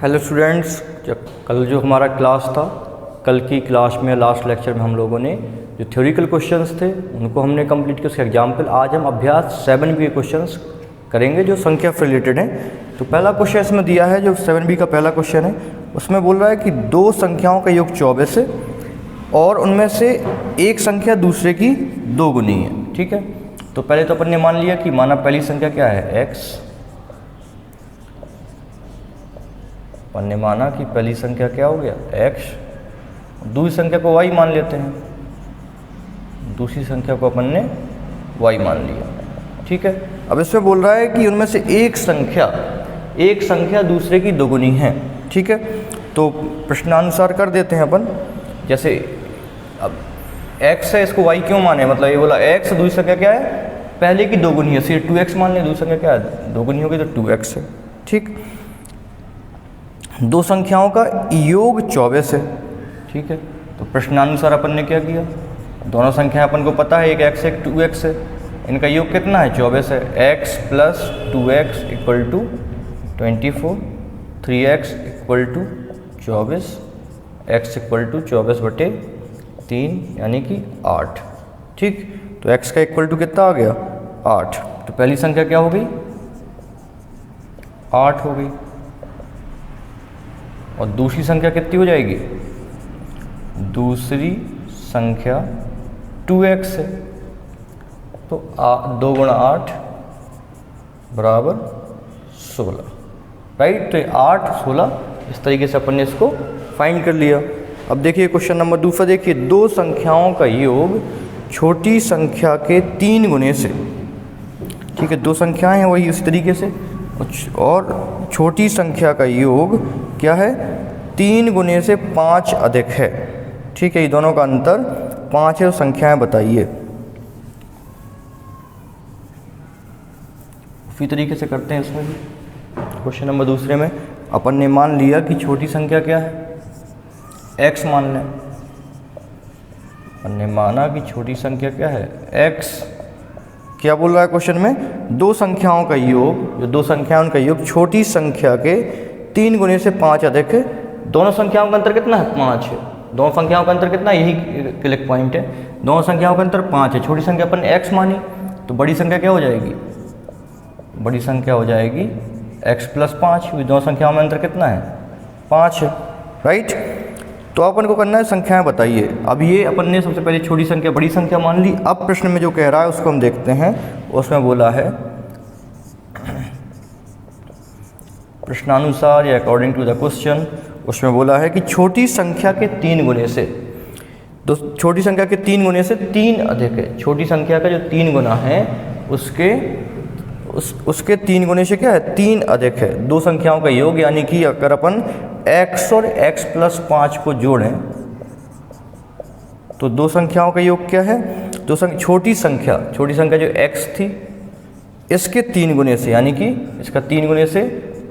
Hello students, कल जो हमारा क्लास था, कल की क्लास में लास्ट लेक्चर में हम लोगों ने जो थ्योरिकल क्वेश्चंस थे उनको हमने कंप्लीट किया, उसके एग्जाम्पल। आज हम अभ्यास 7B के क्वेश्चंस करेंगे जो संख्या से रिलेटेड हैं। तो पहला क्वेश्चन इसमें दिया है, जो 7B का पहला क्वेश्चन है, उसमें बोल रहा है कि दो संख्याओं का योग 24 है और उनमें से एक संख्या दूसरे की दोगुनी है। ठीक है, तो पहले तो अपन ने मान लिया कि माना पहली संख्या क्या है, x। अपन ने माना कि पहली संख्या क्या हो गया, x। दूसरी संख्या को y मान लेते हैं, दूसरी संख्या को अपन ने y मान लिया। ठीक है, अब इसमें बोल रहा है कि उनमें से एक संख्या दूसरे की दोगुनी है। ठीक है, तो प्रश्नानुसार कर देते हैं अपन। जैसे अब x है, इसको y क्यों माने, मतलब ये बोला x, दूसरी संख्या क्या है, पहले की दोगुनी है, सिर्फ 2x मान ले, दूसरी संख्या क्या है, दोगुनी होगी तो 2x है। ठीक, दो संख्याओं का योग 24 है। ठीक है, तो प्रश्नानुसार अपन ने क्या किया, दोनों संख्याएं अपन को पता है, एक x है एक 2x है, इनका योग कितना है, 24 है। x plus 2x equal to 24, 3x equal to 24, x equal to 24/3 यानी कि 8। ठीक, तो x का इक्वल टू कितना आ गया, 8। तो पहली संख्या क्या हो गई, 8 हो गई, और दूसरी संख्या कितनी हो जाएगी, दूसरी संख्या 2x है। तो 2 गुणा 8 बराबर 16, राइट। तो 8, 16 इस तरीके से अपन ने इसको फाइंड कर लिया। अब देखिए क्वेश्चन नंबर दूसरा, देखिए दो संख्याओं का योग छोटी संख्या के 3 गुने से। ठीक है, दो संख्याएं हैं वही उसी तरीके से, और छोटी संख्या का योग क्या है, 3 गुने से 5 अधिक है। ठीक है, ये दोनों का अंतर 5 है, संख्याएं बताइए। उसी तरीके से करते हैं इसमें भी। क्वेश्चन नंबर दूसरे में अपन ने मान लिया कि छोटी संख्या क्या है, x मान लें। अपन ने माना कि छोटी संख्या क्या है, x। क्या बोल रहा है क्वेश्चन में, दो संख्याओं का योग, जो दो संख्याएं उनका योग छोटी संख्या के 3 गुने से 5 अधिक है। दोनों संख्याओं का अंतर कितना है, 5 है। दोनों संख्याओं का अंतर कितना है, यही क्लिक पॉइंट है। दोनों संख्याओं का अंतर 5 है। छोटी संख्या अपन x मानी, तो बड़ी संख्या क्या हो जाएगी, बड़ी संख्या हो जाएगी x प्लस 5। दोनों संख्याओं में अंतर कितना है, 5 है, राइट। तो अपन को करना है संख्याएं बताइए। अब ये अपन ने सबसे पहले छोटी संख्या बड़ी संख्या मान ली। अब प्रश्न में जो कह रहा है उसको हम देखते हैं। उसमें बोला है प्रश्नानुसार या अकॉर्डिंग टू द क्वेश्चन, उसमें बोला है कि छोटी संख्या के 3 गुने से, तो छोटी संख्या के 3 गुने से 3 अधिक है। छोटी संख्या का जो 3 गुना है उसके 3 गुने से क्या है, 3 अधिक है। दो संख्याओं का योग, यानी कि अगर अपन x और x प्लस 5 को जोड़ें तो दो संख्याओं का योग क्या है, छोटी संख्या जो x थी इसके 3 गुने से, यानी कि इसका 3 गुने से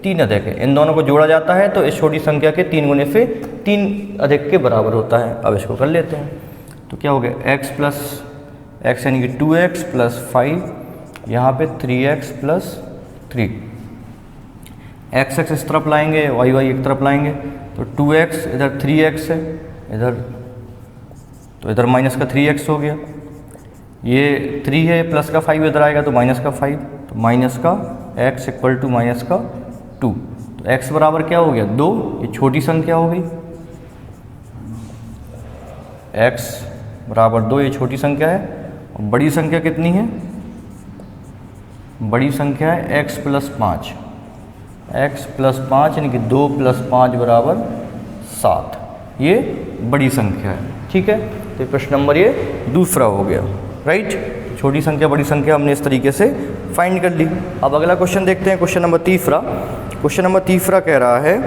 3 अधिक है। इन दोनों को जोड़ा जाता है तो इस छोटी संख्या के 3 गुने से 3 अधिक के बराबर होता है। अब इसको कर लेते हैं। तो क्या हो गया, x प्लस x यानी कि 2x प्लस 5, यहाँ पे 3x प्लस 3, x इस तरफ लाएंगे, y एक तरफ लाएंगे, तो 2x इधर 3x है, इधर माइनस का 3x हो गया। ये 3 है, प्लस का 5 इधर आएगा तो माइनस का 5, तो माइनस का x इक्वल टू माइनस का 2। तो x बराबर क्या हो गया, 2। ये छोटी संख्या हो गई, x बराबर 2, ये छोटी संख्या है। और बड़ी संख्या कितनी है, बड़ी संख्या है x प्लस 5, x प्लस 5 यानी कि 2 प्लस 5 बराबर 7, ये बड़ी संख्या है। ठीक है, तो प्रश्न नंबर ये दूसरा हो गया, राइट। छोटी संख्या बड़ी संख्या हमने इस तरीके से फाइंड कर ली। अब अगला क्वेश्चन देखते हैं, क्वेश्चन नंबर तीसरा। क्वेश्चन नंबर तीसरा कह रहा है,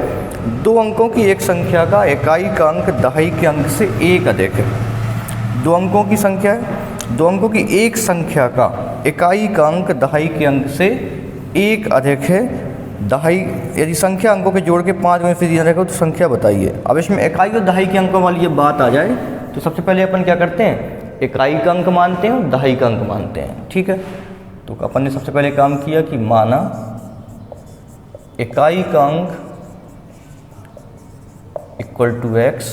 2 अंकों की एक संख्या का इकाई का अंक दहाई के अंक से 1 अधिक है। 2 अंकों की संख्या है, 2 अंकों की एक संख्या का इकाई का अंक दहाई के अंक से 1 अधिक है। दहाई, यदि संख्या अंकों के जोड़ के 5 गुने से दिया रहेगा तो संख्या बताइए। अब इसमें इकाई और दहाई के अंकों वाली ये बात आ जाए तो सबसे पहले अपन क्या करते हैं, इकाई का अंक मानते हैं और दहाई का अंक मानते हैं। ठीक है, तो अपन ने सबसे पहले काम किया कि माना इकाई का अंक इक्वल टू एक्स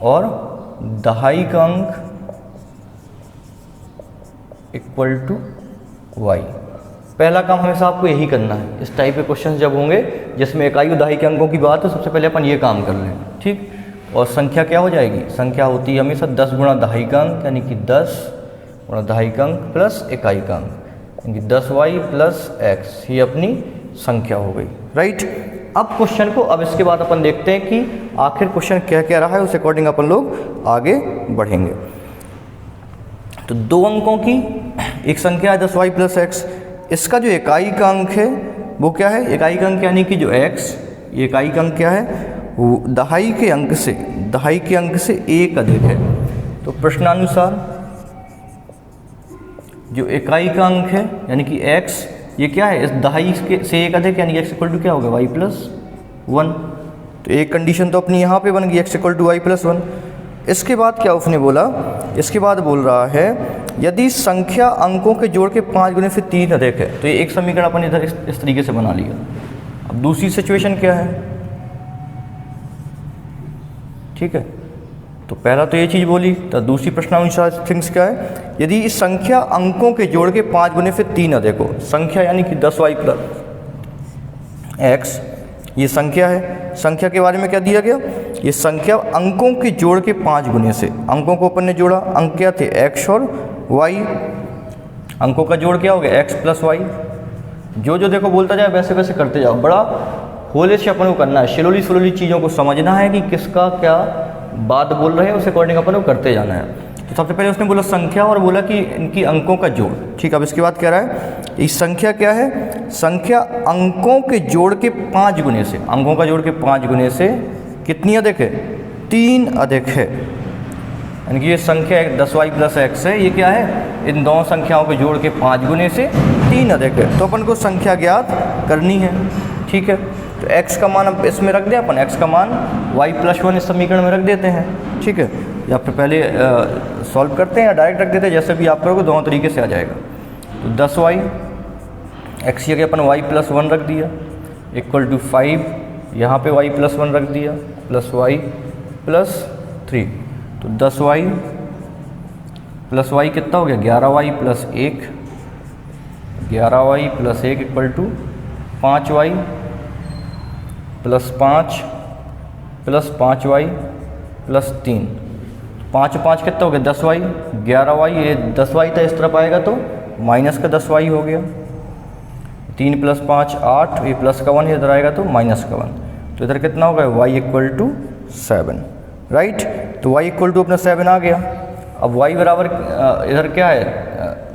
और दहाई का अंक इक्वल टू वाई। पहला काम हमेशा आपको यही करना है। इस टाइप के क्वेश्चन जब होंगे जिसमें इकाई और दहाई के अंकों की बात हो, सबसे पहले अपन ये काम कर लें, ठीक। और संख्या क्या हो जाएगी, संख्या होती है हमेशा 10 गुणा दहाई का अंक, यानी कि 10 गुणा दहाई का अंक प्लस इकाई का अंक, यानी कि 10y प्लस एक्स, ये अपनी संख्या हो गई, राइट। अब क्वेश्चन को, अब इसके बाद अपन देखते हैं कि आखिर क्वेश्चन क्या क्या रहा है, उस अकॉर्डिंग अपन लोग आगे बढ़ेंगे। तो 2 अंकों की एक संख्या है 10y प्लस एक्स। इसका जो इकाई का अंक है वो क्या है, इकाई का अंक यानी कि जो x, ये इकाई का अंक क्या है, वो दहाई के अंक से 1 अधिक है। तो प्रश्नानुसार जो इकाई का अंक है यानी कि x, ये क्या है, इस दहाई से 1 अधिक, यानी x इक्वल टू क्या होगा, y प्लस 1। तो एक कंडीशन तो अपनी यहाँ पे बन गई, x equal to Y plus 1। इसके बाद क्या उसने बोला, इसके बाद बोल रहा है यदि संख्या अंकों के जोड़ के 5 गुने से 3 अधिक है। तो ये एक समीकरण अपन इधर इस तरीके से बना लिया। अब दूसरी सिचुएशन क्या है, ठीक है, तो पहला तो ये चीज़ बोली, तो दूसरी प्रश्नानुसार थिंग्स क्या है, यदि इस संख्या अंकों के जोड़ के 5 गुने से 3 अधिक हो। संख्या यानी कि 10y प्लस एक्स, ये संख्या है। संख्या के बारे में क्या दिया गया, ये संख्या अंकों के जोड़ के 5 गुने से, अंकों को अपन ने जोड़ा, अंक क्या थे, x और y, अंकों का जोड़ क्या हो गया, x प्लस वाई। जो जो देखो बोलता जाए वैसे वैसे करते जाओ, बड़ा होले से अपन को करना है, स्लोली चीज़ों को समझना है कि किसका क्या बात बोल रहे हैं, उस अकॉर्डिंग अपन को करते जाना है। तो सबसे पहले उसने बोला संख्या और बोला कि इनकी अंकों का जोड़, ठीक। अब इसके बाद कह रहा है इस संख्या क्या है, संख्या अंकों के जोड़ के 5 गुने से, अंकों का जोड़ के 5 गुने से कितनी अधिक है, 3 अधिक है। यानी कि ये संख्या 10y प्लस एक्स है, ये क्या है, इन दोनों संख्याओं के जोड़ के 5 गुने से 3 अधिक है। तो अपन को संख्या ज्ञात करनी है, ठीक है। तो x का मान अब इसमें रख दें अपन, x का मान y प्लस 1 इस समीकरण में रख देते हैं, ठीक है। या फिर पहले सॉल्व करते हैं या डायरेक्ट रख देते हैं, जैसे भी आप करोगे दोनों तरीके से आ जाएगा। तो 10y, x ये अपन y प्लस 1 रख दिया, इक्वल टू 5, यहाँ पे y प्लस 1 रख दिया, प्लस y प्लस 3। तो 10y प्लस y कितना हो गया, 11y plus 1, 11y plus 1 equal to 5y plus 5 plus 5y plus 3। 5 5 कितना हो गया, 10y, 11y, ये 10y था, इस तरफ आएगा तो माइनस का 10y हो गया। 3 प्लस 5 8, ये प्लस का 1 इधर आएगा तो माइनस का 1। तो इधर कितना होगा, y इक्वल टू 7, राइट। तो y इक्वल टू अपना 7 आ गया। अब y बराबर इधर क्या है,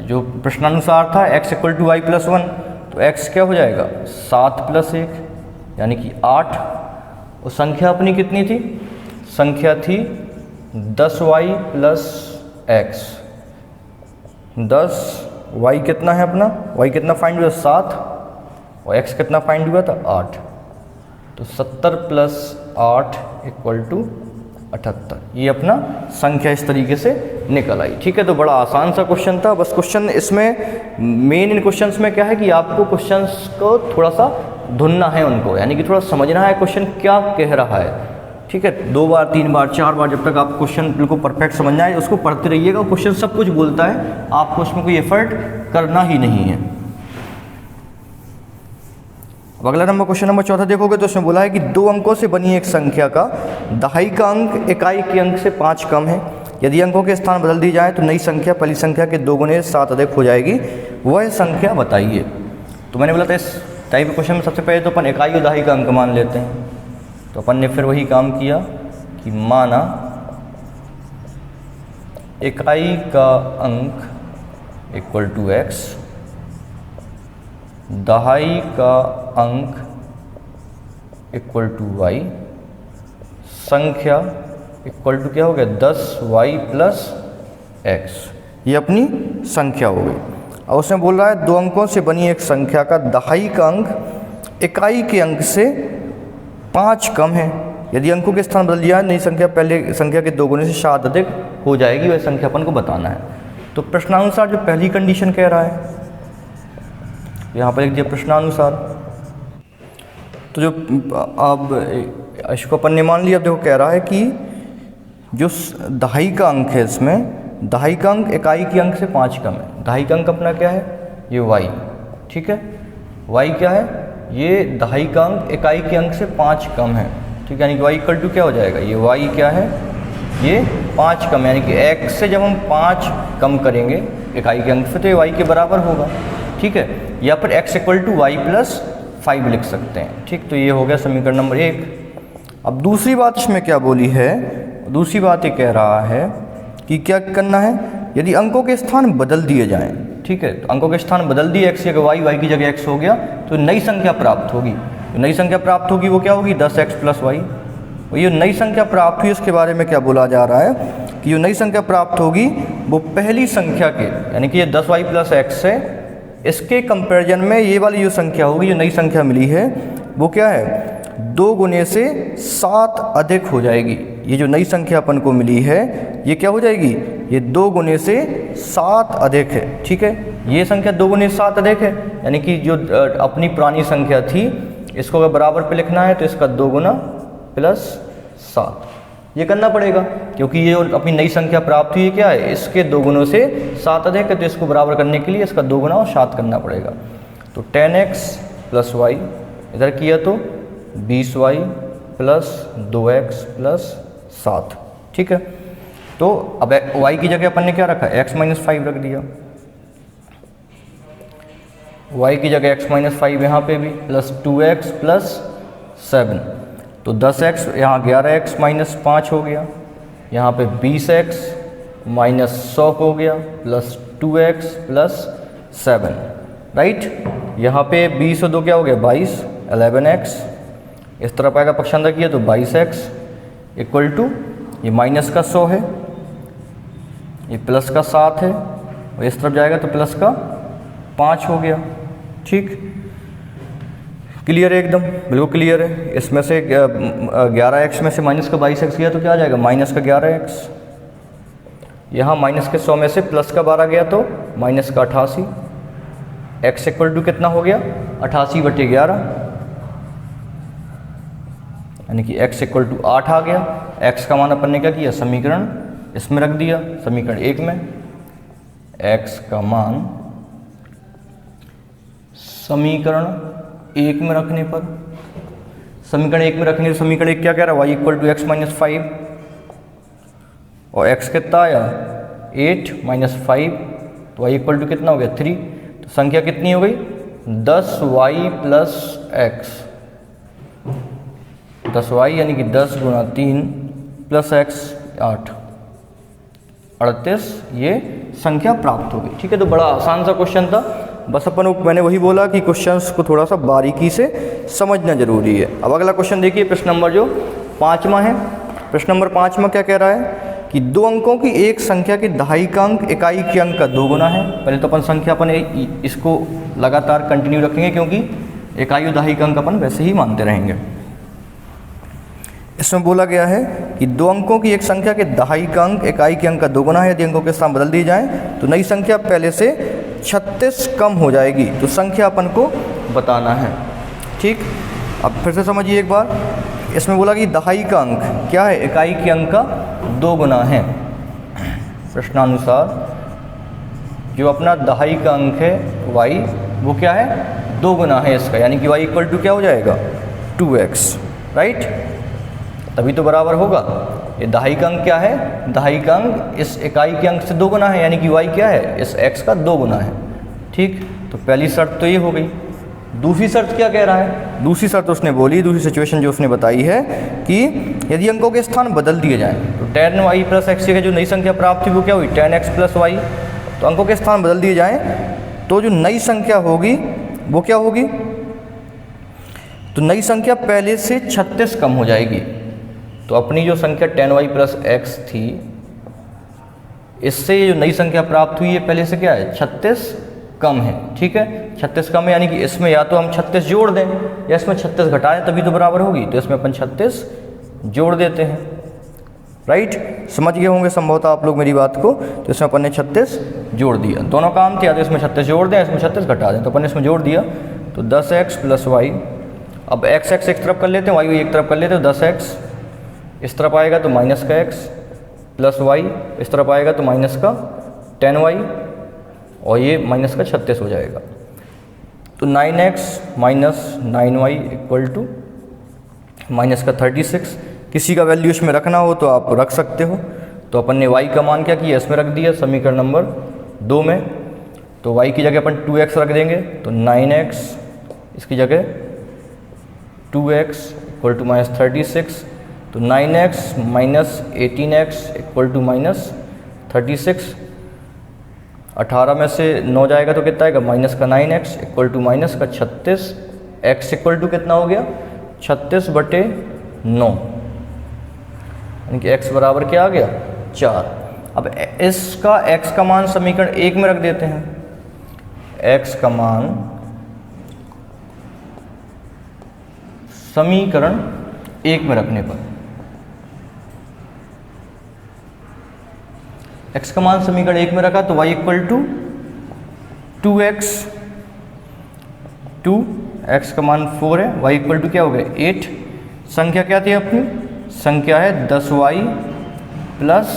जो प्रश्नानुसार था x equal to Y plus 1, तो x क्या हो जाएगा, 7 प्लस 1 यानी कि 8। और संख्या अपनी कितनी थी, संख्या थी 10y प्लस एक्स। 10y कितना है अपना, y कितना फाइंड हुआ, 7, और x कितना फाइंड हुआ था, 8। तो 70 प्लस 8 इक्वल टू 78। ये अपना संख्या इस तरीके से निकल आई, ठीक है। तो बड़ा आसान सा क्वेश्चन था। बस क्वेश्चन इसमें मेन इन क्वेश्चंस में क्या है कि आपको क्वेश्चंस को थोड़ा सा धुनना है उनको, यानी कि थोड़ा समझना है क्वेश्चन क्या कह रहा है, ठीक है। 2 बार 3 बार 4 बार जब तक आप क्वेश्चन बिल्कुल परफेक्ट समझना है, उसको पढ़ते रहिएगा। क्वेश्चन सब कुछ बोलता है, आपको उसमें कोई एफर्ट करना ही नहीं है। अब अगला नंबर क्वेश्चन नंबर 14 देखोगे तो उसमें बोला है कि 2 अंकों से बनी एक संख्या का दहाई का अंक इकाई के अंक से 5 कम है। यदि अंकों के स्थान बदल दी जाए तो नई संख्या पहली संख्या के 2 गुने 7 अधिक हो जाएगी, वह संख्या बताइए। तो मैंने बोला था इस टाइप के क्वेश्चन में सबसे पहले तो अपन इकाई और दहाई का अंक मान लेते हैं। तो अपन ने फिर वही काम किया कि माना इकाई का अंक इक्वल टू एक्स, दहाई का अंक इक्वल टू वाई, संख्या इक्वल टू क्या हो गया, 10y प्लस एक्स। ये अपनी संख्या हो गई। और उसमें बोल रहा है 2 अंकों से बनी एक संख्या का दहाई का अंक इकाई के अंक से 5 कम है। यदि अंकों के स्थान बदल दिया, नई संख्या पहले संख्या के 2 गुने से 7 अधिक हो जाएगी, वह संख्या अपन को बताना है। तो प्रश्नानुसार जो पहली कंडीशन कह रहा है, यहाँ पर एक दिया प्रश्नानुसार, तो जो अब इसको अपन ने मान लिया, देखो कह रहा है कि जो दहाई का अंक है, इसमें दहाई का अंक इकाई के अंक से 5 कम है। दहाई का अंक अपना क्या है, ये y, ठीक है। y क्या है, ये दहाई का अंक इकाई के अंक से 5 कम है, ठीक है। यानी कि y इक्वल टू क्या हो जाएगा, ये y क्या है, ये 5 कम, यानी कि x से जब हम 5 कम करेंगे इकाई के अंक से तो ये y के बराबर होगा, ठीक है। या फिर x equal to y plus 5 लिख सकते हैं, ठीक। तो ये हो गया समीकरण नंबर 1। अब दूसरी बात इसमें क्या बोली है, दूसरी बात ये कह रहा है कि क्या करना है, यदि अंकों के स्थान बदल दिए जाएं, ठीक है। तो अंकों के स्थान बदल दिए, x की जगह y, y की जगह x हो गया, तो नई संख्या प्राप्त होगी। तो नई संख्या प्राप्त होगी वो क्या होगी, 10x प्लस y। और ये नई संख्या प्राप्त हुई, इसके बारे में क्या बोला जा रहा है कि जो नई संख्या प्राप्त होगी वो पहली संख्या के, यानी कि ये 10y प्लस x है, इसके कंपैरिजन में ये वाली जो संख्या होगी, जो नई संख्या मिली है वो क्या है, 2 गुने से 7 अधिक हो जाएगी। ये जो नई संख्या अपन को मिली है ये क्या हो जाएगी, ये 2 गुने से 7 अधिक है, ठीक है। ये संख्या 2 गुने से 7 अधिक है, यानी कि जो अपनी पुरानी संख्या थी इसको अगर बराबर पे लिखना है तो इसका 2 गुना प्लस 7 ये करना पड़ेगा, क्योंकि ये अपनी नई संख्या प्राप्त हुई है क्या है, इसके 2 गुणों से 7 अधिक है, तो इसको बराबर करने के लिए इसका 2 गुना और 7 करना पड़ेगा। तो 10x प्लस y इधर किया तो 20y प्लस 2x प्लस 7, ठीक है। तो अब y की जगह अपन ने क्या रखा, x माइनस 5 रख दिया, y की जगह x माइनस 5 यहाँ पे भी, प्लस 2x प्लस 7, तो 10x यहाँ 11x माइनस 5 हो गया, यहाँ पे 20x माइनस 100 हो गया, प्लस 2x प्लस 7, राइट। यहाँ पे 20 और 2 क्या हो गया, 22, 11x, इस तरफ आएगा पक्षांतर किया तो 22x इक्वल टू ये माइनस का 100 है, ये प्लस का 7 है, और इस तरफ जाएगा तो प्लस का 5 हो गया, ठीक। क्लियर है, एकदम बिल्कुल क्लियर है। इसमें से 11x में से माइनस का 22x गया तो क्या आ जाएगा, माइनस का 11x। यहाँ माइनस के 100 में से प्लस का 12 गया तो माइनस का 88, x इक्वल टू कितना हो गया, 88/11, यानी कि x इक्वल टू 8 आ गया। x का मान अपन ने क्या किया, समीकरण इसमें रख दिया, समीकरण 1 में। x का मान समीकरण 1 में रखने पर, समीकरण 1 में रखने पर समीकरण 1 क्या कह रहा है, y equal to X minus 5, और x कितना आया 8 माइनस 5, तो y इक्वल टू कितना हो गया 3। तो संख्या कितनी हो गई, 10y प्लस x, 10y यानी कि 10 गुना 3 प्लस x 8, 38 ये संख्या प्राप्त हो गई, ठीक है। तो बड़ा आसान सा क्वेश्चन था, बस अपन मैंने वही बोला कि क्वेश्चंस को थोड़ा सा बारीकी से समझना जरूरी है। अब अगला क्वेश्चन देखिए, प्रश्न नंबर जो 5वां है। प्रश्न नंबर 5वां क्या कह रहा है कि 2 अंकों की एक संख्या के दहाई का अंक इकाई के अंक का 2 गुना है। पहले तो अपन संख्या अपन इसको लगातार कंटिन्यू रखेंगे, क्योंकि इकाई और दहाई का अंक अपन वैसे ही मानते रहेंगे। इसमें बोला गया है कि 2 अंकों की एक संख्या के दहाई का अंक इकाई के अंक का 2 गुना है। यदि अंकों के स्थान बदल दिए जाएं तो नई संख्या पहले से 36 कम हो जाएगी। तो संख्या अपन को बताना है, ठीक। अब फिर से समझिए एक बार, इसमें बोला कि दहाई का अंक क्या है, इकाई के अंक का 2 गुना है। प्रश्नानुसार जो अपना दहाई का अंक है y, वो क्या है, 2 गुना है इसका, यानी कि y इक्वल टू क्या हो जाएगा 2x, राइट। तभी तो बराबर होगा। ये दहाई का अंक क्या है, दहाई का अंक इस इकाई के अंक से 2 गुना है, यानी कि y क्या है, इस x का 2 गुना है, ठीक। तो पहली शर्त तो ये हो गई। दूसरी शर्त क्या कह रहा है, दूसरी शर्त उसने बोली, दूसरी सिचुएशन जो उसने बताई है कि यदि अंकों के स्थान बदल दिए जाएं तो 10y प्लस x की जो नई संख्या प्राप्त हुई वो क्या हुई 10x प्लस y। तो अंकों के स्थान बदल दिए जाएं तो जो नई संख्या होगी वो क्या होगी, तो नई संख्या पहले से 36 कम हो जाएगी। तो अपनी जो संख्या 10y प्लस x थी, इससे जो नई संख्या प्राप्त हुई है पहले से क्या है 36 कम है, ठीक है। 36 कम है, यानी कि इसमें या तो हम 36 जोड़ दें या इसमें 36 घटाएं तभी तो बराबर होगी। तो इसमें अपन 36 जोड़ देते हैं, राइट। समझ गए होंगे संभवतः आप लोग मेरी बात को। तो इसमें अपन ने 36 जोड़ दिया, दोनों काम थे, या तो इसमें 36 जोड़ दें, इसमें 36 घटा दें। तो अपन ने इसमें जोड़ दिया, तो 10x प्लस y। अब एक्स एक्स एक तरफ कर लेते हैं, वाई वाई एक तरफ कर लेते हैं, 10x इस तरफ आएगा तो माइनस का x प्लस वाई इस तरफ आएगा तो माइनस का 10y और ये माइनस का 36 हो जाएगा। तो 9x minus 9y equal to minus का 36। किसी का वैल्यू इसमें रखना हो तो आप रख सकते हो। तो अपन ने y का मान क्या किया, इसमें रख दिया समीकरण नंबर 2 में। तो y की जगह अपन 2x रख देंगे तो 9x, इसकी जगह 2x इक्वल टू माइनस 36। तो 9x minus 18x equal to minus 36। 18 में से 9 जाएगा तो कितना आएगा, माइनस का 9x इक्वल टू माइनस का 36। x इक्वल टू कितना हो गया, 36/9, यानी कि x बराबर क्या आ गया, 4। अब इसका x का मान समीकरण 1 में रख देते हैं। x का मान समीकरण 1 में रखने पर, x का मान समीकरण 1 में रखा तो y equal to 2x, 2x का मान 4 है, y इक्वल टू क्या हो गया 8। संख्या क्या थी अपनी, संख्या है 10y प्लस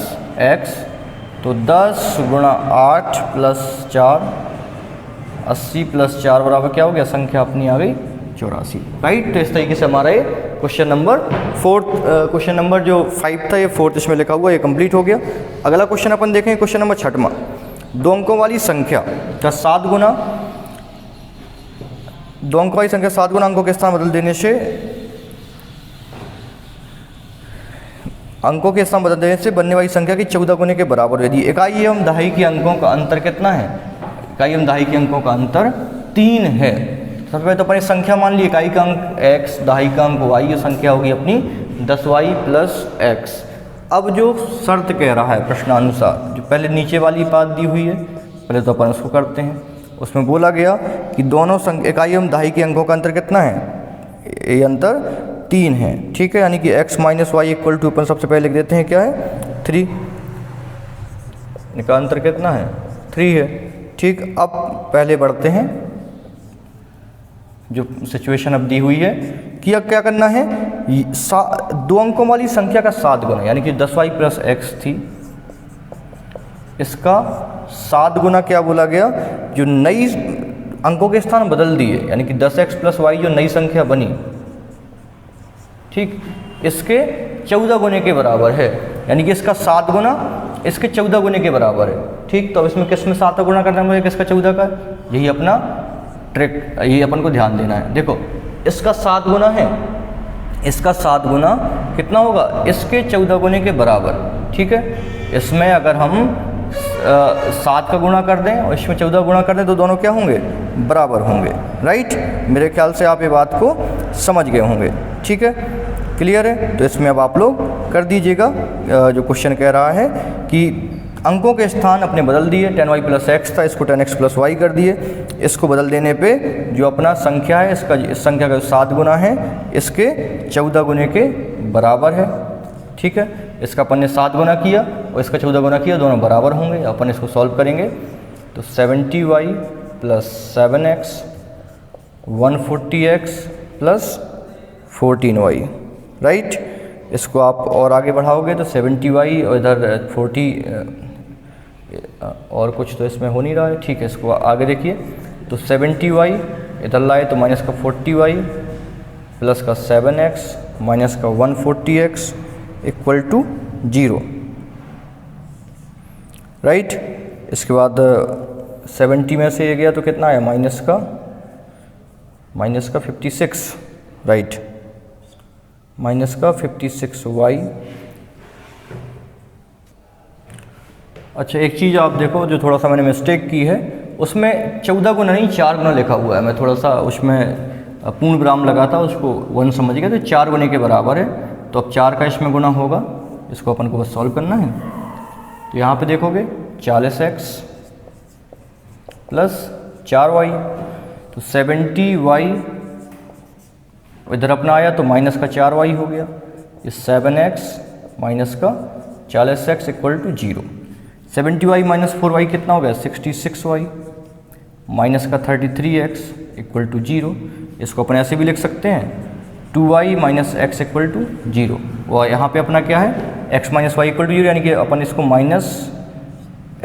x। तो 10 गुणा 8 प्लस 4, 80 प्लस 4 बराबर क्या हो गया, संख्या अपनी आ गई 84। राइट। तो इस तरीके से हमारा ये क्वेश्चन नंबर 4, क्वेश्चन नंबर जो 5 था ये 4th इसमें लिखा हुआ, ये कंप्लीट हो गया। अगला क्वेश्चन अपन देखें, क्वेश्चन नंबर 6वां। 2 अंकों वाली संख्या का 7 गुना, 2 अंकों वाली संख्या 7 गुना अंकों के स्थान बदल देने से, अंकों के स्थान बदल देने से बनने वाली संख्या की 14 गुने के बराबर। यदि इकाई एवं दहाई के अंकों का अंतर कितना है, इकाई एवं दहाई के अंकों का अंतर 3 है। सबसे पहले तो अपनी संख्या मान ली, इकाई का अंक x, दहाई का अंक y, ये संख्या होगी अपनी 10y प्लस x। अब जो शर्त कह रहा है प्रश्नानुसार, जो पहले नीचे वाली बात दी हुई है, पहले तो अपन उसको करते हैं। उसमें बोला गया कि दोनों इकाई एवं दहाई के अंकों का अंतर कितना है, ये अंतर 3 है। ठीक है, यानी कि x minus Y equal to, अपन सबसे पहले लिख देते हैं क्या है 3, इनका अंतर कितना है 3 है। ठीक, अब पहले बढ़ते हैं, जो सिचुएशन अब दी हुई है कि अब क्या करना है, 2 अंकों वाली संख्या का 7 गुना, यानी कि 10y प्लस x थी, इसका 7 गुना क्या बोला गया, जो नई अंकों के स्थान बदल दिए, यानी कि 10x प्लस y जो नई संख्या बनी, ठीक, इसके 14 गुने के बराबर है। यानी कि इसका 7 गुना इसके 14 गुने के बराबर है। ठीक, तो अब इसमें किस में 7 गुना करना है, किसका 14 का, यही अपना ट्रिक, यही अपन को ध्यान देना है। देखो इसका 7 गुना है, इसका 7 गुना कितना होगा, इसके 14 गुने के बराबर। ठीक है, इसमें अगर हम 7 का गुणा कर दें और इसमें 14 गुणा कर दें तो दोनों क्या होंगे, बराबर होंगे। राइट, मेरे ख्याल से आप ये बात को समझ गए होंगे। ठीक है, क्लियर है। तो इसमें अब आप लोग कर दीजिएगा, जो क्वेश्चन कह रहा है कि अंकों के स्थान अपने बदल दिए, 10y प्लस एक्स था, इसको 10x प्लस वाई कर दिए। इसको बदल देने पे जो अपना संख्या है, इसका इस संख्या का 7 गुना है, इसके 14 गुने के बराबर है। ठीक है, इसका अपन ने 7 गुना किया और इसका 14 गुना किया, दोनों बराबर होंगे। अपन इसको सॉल्व करेंगे तो 70y plus 7x 140x plus 14y। Right, इसको आप और आगे बढ़ाओगे तो 70y और इधर 40 और कुछ तो इसमें हो नहीं रहा है। ठीक है, इसको आगे देखिए तो 70y इधर लाए तो माइनस का 40y प्लस का 7x माइनस का 140x इक्वल टू 0। राइट, इसके बाद 70 में से ये गया तो कितना आया, माइनस का 56। राइट, माइनस का 56y। अच्छा, एक चीज़ आप देखो जो थोड़ा सा मैंने मिस्टेक की है, उसमें 14 गुना नहीं 4 गुना लिखा हुआ है। मैं थोड़ा सा उसमें पूर्ण विराम लगा था, उसको 1 समझ गया, तो 4 गुने के बराबर है। तो अब 4 का इसमें गुना होगा, इसको अपन को बस सॉल्व करना है। तो यहाँ पे देखोगे 40x प्लस 4y, तो 70y इधर अपना आया तो माइनस का 4y हो गया, ये 7x माइनस का 40x equal to 0। 70y minus 4y कितना हो गया, 66y माइनस का 33x इक्वल टू 0। इसको अपन ऐसे भी लिख सकते हैं 2y minus X equal to 0। और यहाँ पे अपना क्या है x minus Y equal to 0, यानी कि अपन इसको minus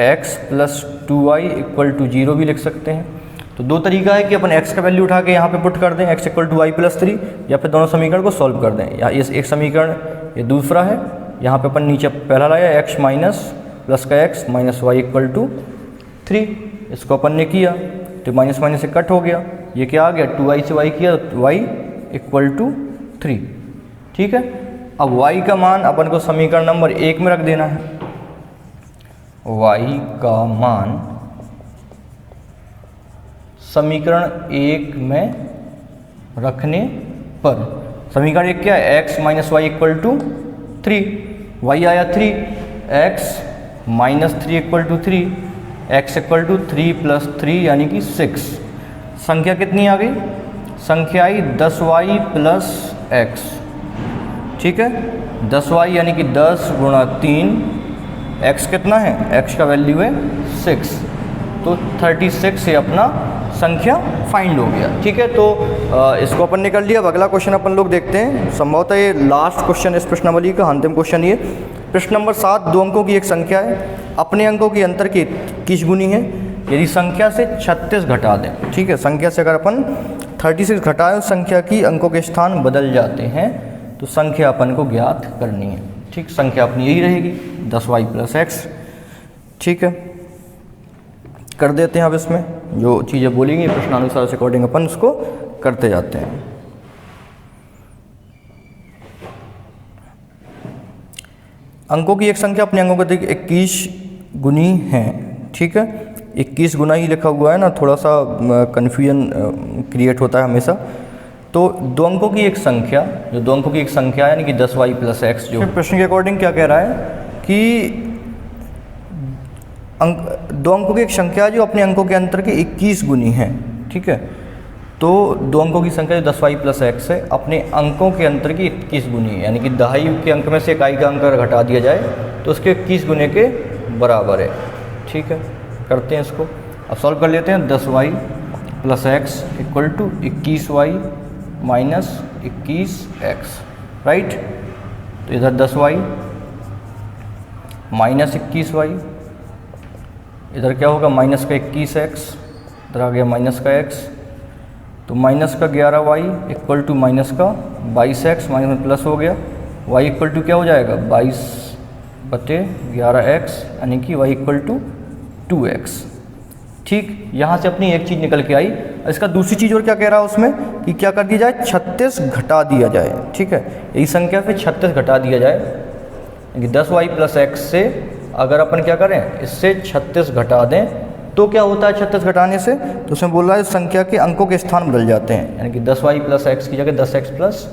X plus 2y equal to 0 भी लिख सकते हैं। तो दो तरीका है कि अपन x का वैल्यू उठा के यहाँ पे पुट कर दें x equal to Y plus 3, या फिर दोनों समीकरण को सॉल्व कर दें। या ये एक समीकरण, ये दूसरा है। यहाँ पे अपन नीचे पहला लाया x माइनस प्लस का x minus Y equal to 3, इसको अपन ने किया तो माइनस माइनस से कट हो गया, ये क्या आ गया 2y से y किया तो y इक्वल टू 3। ठीक है, अब y का मान अपन को समीकरण नंबर 1 में रख देना है। y का मान समीकरण 1 में रखने पर समीकरण 1 क्या है x minus Y equal to 3, y आया 3, x minus 3 equal to 3, x equal to 3 plus 3 यानी कि 6। संख्या कितनी आ गई? संख्या आई 10y प्लस x। ठीक है, 10y यानी कि 10 गुणा 3, x कितना है? x का वैल्यू है 6, तो 36 से अपना संख्या फाइंड हो गया। ठीक है, तो इसको अपन ने कर लिया। अब अगला क्वेश्चन अपन लोग देखते हैं, संभवतः ये लास्ट क्वेश्चन इस प्रश्नावली का, अंतिम क्वेश्चन ये। प्रश्न नंबर 7, 2 अंकों की एक संख्या है, अपने अंकों की अंतर की 21 गुनी है, यदि संख्या से 36 घटा दें। ठीक है, संख्या से अगर अपन 36 घटाएं, संख्या की अंकों के स्थान बदल जाते हैं, तो संख्या अपन को ज्ञात करनी है। ठीक, संख्या अपनी यही रहेगी 10y प्लस एक्स। ठीक है, कर देते हैं। अब इसमें जो चीज़ें बोलेंगी प्रश्नानुसार से अकॉर्डिंग अपन उसको करते जाते हैं। अंकों की एक संख्या अपने अंकों के 21 गुनी है। ठीक है, 21 गुना ही लिखा हुआ है ना, थोड़ा सा कन्फ्यूजन क्रिएट होता है हमेशा। तो 2 अंकों की एक संख्या, जो 2 अंकों की एक संख्या है यानी कि 10y प्लस एक्स, जो प्रश्न के अकॉर्डिंग क्या कह रहा है कि 2 अंकों की एक संख्या जो अपने अंकों के अंतर के 21 गुनी है। ठीक है, तो 2 अंकों की संख्या जो 10y प्लस एक्स है, अपने अंकों के अंतर की 21 गुनी है, यानी कि दहाई के अंक में से इकाई का अंक अगर घटा दिया जाए तो उसके 21 गुने के बराबर है। ठीक है, करते हैं इसको। अब सॉल्व कर लेते हैं। 10y plus X equal to 21y minus 21x, right. तो इधर 10y माइनस 21y, इधर क्या होगा माइनस का 21x, इधर आ गया माइनस का x, तो माइनस का 11y इक्वल टू माइनस का 22x, माइनस में प्लस हो गया, y इक्वल टू क्या हो जाएगा 22/11x, यानी कि y इक्वल टू 2x। ठीक, यहाँ से अपनी एक चीज़ निकल के आई। इसका दूसरी चीज़ और क्या कह रहा है उसमें कि क्या कर दिया जाए, 36 घटा दिया जाए। ठीक है, यही संख्या फिर 36 घटा दिया जाए, यानी 10y प्लस एक्स से अगर अपन क्या करें, इससे 36 घटा दें तो क्या होता है 36 घटाने से? तो उसमें बोल रहा है संख्या के अंकों के स्थान बदल जाते हैं, यानी कि 10y प्लस एक्स की जगह 10x प्लस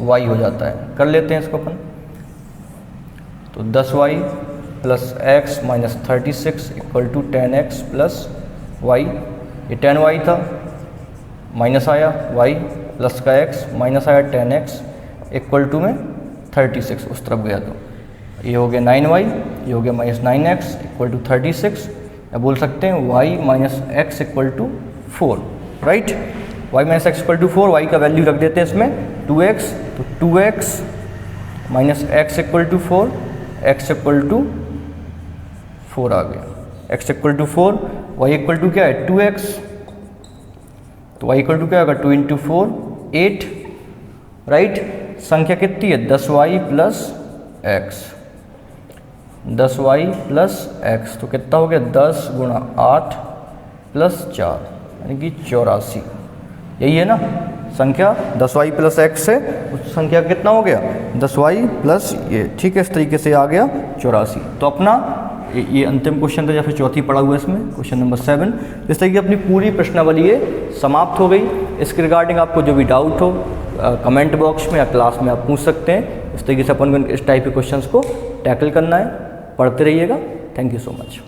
y हो जाता है। कर लेते हैं इसको अपन। तो 10y plus X minus 36 equal to 10x plus y, ये 10y था, माइनस आया y प्लस का x, माइनस आया 10x इक्वल टू में 36 उस तरफ गया, तो ये हो गया 9y, ये हो गया माइनस 9x इक्वल टू 36, या बोल सकते हैं y minus X equal to 4, right. y minus X equal to 4, y का वैल्यू रख देते हैं इसमें 2x, तो 2x minus X equal to 4, x equal to 4 आ गया, x equal to 4, y equal to क्या है 2x, तो y इक्वल टू क्या होगा 2 इंटू 4 8, राइट। संख्या कितनी है 10y plus x, 10y plus x, तो कितना हो गया 10 गुणा 8 प्लस 4, यानी कि 84। यही है ना संख्या 10y प्लस एक्स से उस संख्या कितना हो गया 10y प्लस ये। ठीक है, इस तरीके से आ गया 84। तो अपना ये अंतिम क्वेश्चन था या फिर चौथी पड़ा हुआ है इसमें, क्वेश्चन नंबर 7। इस तरीके अपनी पूरी प्रश्नावली ये समाप्त हो गई। इसके रिगार्डिंग आपको जो भी डाउट हो कमेंट बॉक्स में या क्लास में आप पूछ सकते हैं। इस तरीके से अपन को इस टाइप के क्वेश्चंस को टैकल करना है। पढ़ते रहिएगा। Thank you so much.